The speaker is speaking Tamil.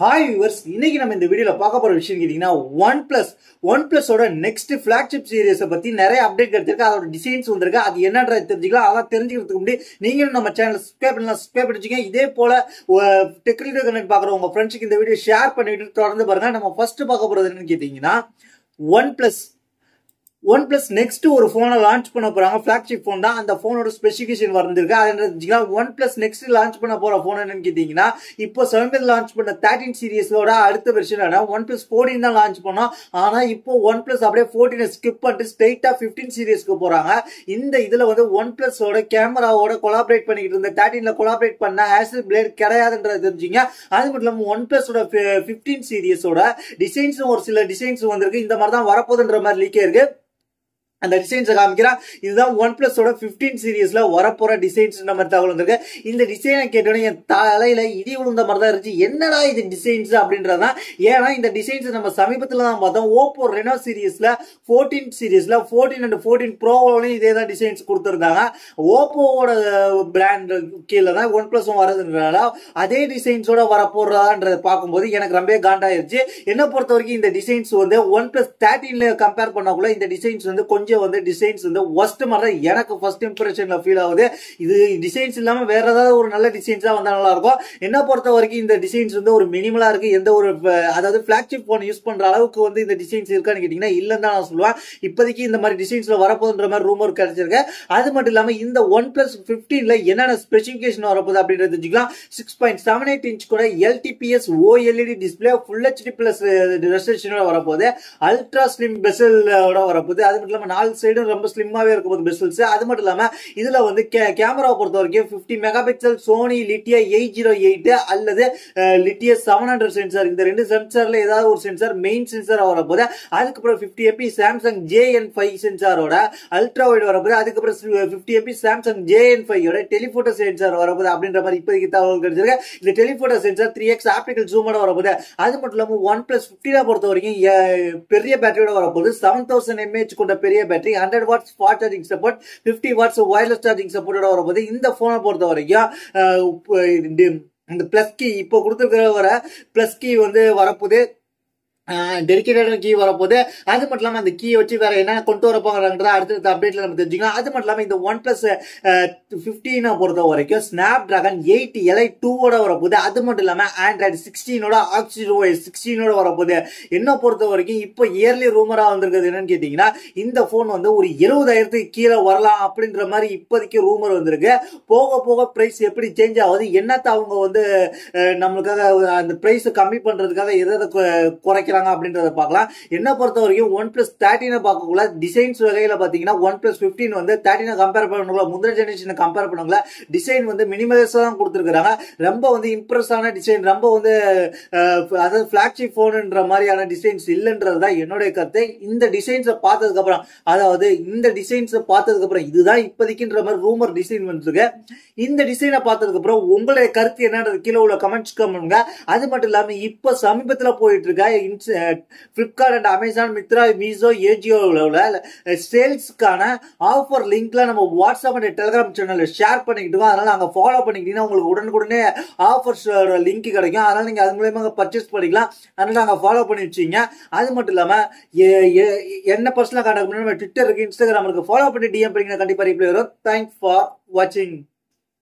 ஹாய் வியூவர்ஸ், இன்னைக்கு நம்ம இந்த வீடியோல பார்க்க போற விஷயம் கேட்டீங்கன்னா ஒன் பிளஸோட நெக்ஸ்ட் ஃபிளாக்ஷிப் சீரிஸை பத்தி நிறைய அப்டேட் கிடைச்சிருக்கு. அதோட டிசைன்ஸ் வந்திருக்கு. அது என்னன்றது தெரிஞ்சுக்கலாம். அதான் தெரிஞ்சுக்கிறதுக்கு முன்னாடி நீங்களும் நம்ம சேனல் சப்ஸ்கிரைப் பண்ணிச்சுங்க. இதே போல டெக்னிக்கல் கண்டென்ட் பார்க்குற உங்க ஃப்ரெண்ட்ஸுக்கு இந்த வீடியோ ஷேர் பண்ணிட்டு தொடர்ந்து பாருங்க. நம்ம ஃபர்ஸ்ட் பார்க்க போறது என்னன்னு கேட்டீங்கன்னா ஒன் பிளஸ் நெக்ஸ்ட் ஒரு போனை லான்ச் பண்ண போறாங்க. பிளாக்ஷிப் போன் தான். அந்த போனோட ஸ்பெசிபிகேஷன் வந்திருக்கு. அது ஒன் பிளஸ் நெக்ஸ்ட் லான்ச் பண்ண போற போன் என்னன்னு கேட்டீங்கன்னா, இப்போ சமீபத்தில் லான்ச் பண்ண 13 சீரிஸோட அடுத்த வெர்ஷனான ஒன் பிளஸ் 14 தான் லான்ச் பண்ணோம். ஆனா இப்போ ஒன் பிளஸ் அப்படியே 14 ஸ்கிப் பண்ணிட்டு ஸ்ட்ரெயிட்டா 15 சீரிஸ்க்கு போறாங்க. இந்த இதுல வந்து ஒன் பிளஸோட கேமராவோட கொலாபரேட் பண்ணிட்டு இருந்த 13ல கொலாபரேட் பண்ண ஆசிட் பிளேட் கிடையாதுன்றத தெரிஞ்சுங்க. அது மட்டும் இல்லாம ஒன் பிளஸோட 15 சீரிஸோட டிசைன்ஸ் ஒரு சில டிசைன்ஸ் வந்திருக்கு. இந்த மாதிரி தான் வரப்போகுதுன்ற மாதிரி லீக்கே இருக்கு. அந்த டிசைன்ஸை காமிக்கிறேன். இதுதான் ஒன் பிளஸோட 15 சீரிஸ்ல வரப்போற டிசைன்ஸ் நம்ம தகவல் வந்திருக்கு. இந்த டிசைனை கேட்டோன்னே என் தலையில இடி விழுந்த மாதிரி தான் இருந்துச்சு. என்னடா இது டிசைன்ஸ் அப்படின்றதான். ஏன்னா இந்த டிசைன்ஸ் நம்ம சமீபத்தில் தான் பார்த்தோம். ஓப்போ ரெனோ சீரிஸ்ல 14 சீரிஸ்ல 14 அண்ட் 14 ப்ரோவோலையும் இதே தான் டிசைன்ஸ் கொடுத்துருந்தாங்க. ஓப்போவோட பிராண்ட் கீழே தான் ஒன் பிளஸும் வரதுனால அதே டிசைன்ஸோட வரப்போறதான்றதை பார்க்கும்போது எனக்கு ரொம்ப காண்டாயிருச்சு. என்ன பொறுத்த வரைக்கும் இந்த டிசைன்ஸ் வந்து ஒன் பிளஸ் 13ல கம்பேர் பண்ணக்குள்ள இந்த டிசைன்ஸ் வந்து கொஞ்சம் டிசைன்ஸ் வந்து worst மாதிரி எனக்கு ஃபர்ஸ்ட் இம்ப்ரெஷன்ல ஃபீல் ஆகுது. இது டிசைன்ஸ் இல்லாம வேற ஏதாவது ஒரு நல்ல டிசைன்ஸா வந்தா நல்லா இருக்கும். என்ன பொறுத்த வரைக்கும் இந்த டிசைன்ஸ் வந்து ஒரு மினிமலா இருக்கு. எந்த ஒரு அதாவது பிளாக்ஷிப் போன் யூஸ் பண்ற அளவுக்கு வந்து இந்த டிசைன்ஸ் இருக்கான்னு கேட்டீங்கன்னா இல்லன்னு தான் நான் சொல்லுவேன். இப்போதைக்கு இந்த மாதிரி டிசைன்ஸ்ல வரப்போகுதுன்ற மாதிரி ரூமர் கிடைச்சிருக்கு. அது மட்டும் இல்லாம இந்த ஒன் பிளஸ் 15ல என்னென்ன ஸ்பெசிபிகேஷன் வரப்போகுது அப்படின்றது தெரிஞ்சுக்கலாம். 6.78 இன்ச் கூட LTPS OLED display full HD plus ரெசல்யூஷனோட வரப்போகுது. அல்ட்ரா ஸ்லிம் பெசலோட வரப்போகுது. அது மட்டும் இல்லாம நாலு சைடும் ரொம்ப ஸ்லிம்மாவே இருக்கும் போது பெசல்ஸ். அது மட்டும் இல்லாம இதுல வந்து கேமராவை பொறுத்த வரைக்கும் 50 மெகா பிக்சல் சோனி லிட்டியா 808 அல்லது லிட்டியா 700 சென்சார். இந்த ரெண்டு சென்சார்ல ஏதாவது ஒரு சென்சார் மெயின் சென்சார் வரப்போது. அதுக்கப்புறம் 50 MP சாம்சங் JN5 சென்சாரோட அல்ட்ரா வைட் வரப்போது. அதுக்கப்புறம் 50 MP சாம்சங் JN5 யோட டெலிபோட்டோ சென்சார் வரப்போது அப்படின்ற மாதிரி இப்போதைக்கு தகவல் கிடைச்சிருக்கு. இந்த டெலிபோட்டோ சென்சார் 3x ஆப்டிகல் ஜூமோட வரப்போது. அது மட்டும் இல்லாம ஒன் பிளஸ் 15 பொறுத்த வரைக்கும் பெரிய பேட்டரியோட வரப்போது. 7000 mAh கொண்ட பெரிய battery, 100 watts fast charging support, 50 watts wireless charging சப்போர்ட்டோட வரப்போது. இந்த போனை பொறுத்த வரைக்கும் இந்த பிளஸ் கீ இப்போ கொடுத்துருக்கிற வர பிளஸ் கீ வந்து வரப்போது. டெடிகேட்டட் கீ வரப்போது. அது மட்டும் இல்லாம அந்த கீயை வச்சு வேற என்ன கொண்டு வரப்போங்கிறத அடுத்த அப்டேட்ல நம்ம தெரிஞ்சுக்கலாம். அது மட்டும் இல்லாம இந்த ஒன் பிளஸ் 15 பொறுத்த வரைக்கும் ஸ்னாப் டிராகன் 8 Li 2 வரப்போகுது. அது மட்டும் இல்லாம ஆண்ட்ராய்டு 16 ஆக்சிஜன் 16 வரப்போகுது. என்ன பொறுத்த வரைக்கும் இப்போ இயர்லி ரூமரா வந்திருக்கிறது என்னன்னு கேட்டீங்கன்னா, இந்த போன் வந்து ஒரு 70,000 கீழே வரலாம் அப்படின்ற மாதிரி இப்போதைக்கு ரூமர் வந்திருக்கு. போக போக பிரைஸ் எப்படி சேஞ்ச் ஆகுது, என்னத்த அவங்க வந்து நம்மளுக்காக அந்த பிரைஸ் கம்மி பண்றதுக்காக எதை குறைக்கிறாங்க அப்படின்றத பார்க்கலாம். என்ன பொறுத்த வரைக்கும் ஒன் பிளஸ் 13 பார்க்கக்குள்ள டிசைன்ஸ் வகையில பாத்தீங்கன்னா ஒன் பிளஸ் 15 வந்து 13 கம்பேர் பண்ணக்குள்ள முந்தின ஜெனரேஷனை கம்பேர் பண்ணக்குள்ள டிசைன் வந்து மினிமலைஸா தான் கொடுத்துருக்காங்க. ரொம்ப வந்து இம்ப்ரெஸ் ஆன டிசைன், ரொம்ப வந்து அதாவது பிளாக்ஷிப் போன்ன்ற மாதிரியான டிசைன்ஸ் இல்லைன்றது தான் என்னுடைய கருத்து. இந்த டிசைன்ஸை பார்த்ததுக்கு அப்புறம் இதுதான் இப்போதைக்குன்ற மாதிரி ரூமர் டிசைன் வந்துருக்கு. இந்த டிசைனை பார்த்ததுக்கு அப்புறம் உங்களுடைய கருத்து என்னன்றது கீழே உள்ள கமெண்ட்ஸ் பண்ணுங்க. அது மட்டும் இல்லாம இப்ப சமீபத்தில் போயிட்டு இருக்க பிளிப்கார்ட் அண்ட் அமேசான், மித்ரா, மீசோ, ஏஜியோல சேல்ஸ்க்கான ஆஃபர் லிங்க்ல நம்ம வாட்ஸ்அப் அண்ட் டெலிகிராம் சேனல்ல ஷேர் பண்ணிக்கிட்டோம். அதனால அங்க ஃபாலோ பண்ணிக்கிட்டீங்கன்னா உங்களுக்கு உடனுக்குடனே ஆஃபர்ஸ் லிங்க் கிடைக்கும். அதனால நீங்க அது மூலமா பர்ச்சேஸ் பண்ணிக்கலாம். அதனால அங்க ஃபாலோ பண்ணி வச்சீங்க. அது மட்டும் இல்லாம என்ன பர்சனலா கான்டாக்ட் பண்ணி ட்விட்டர் இருக்கு, இன்ஸ்டாகிராம் இருக்கு, ஃபாலோ பண்ணி DM பண்ணிங்கன்னா கண்டிப்பா ரிப்ளை வரும். தேங்க்ஸ் ஃபார் வாட்சிங்.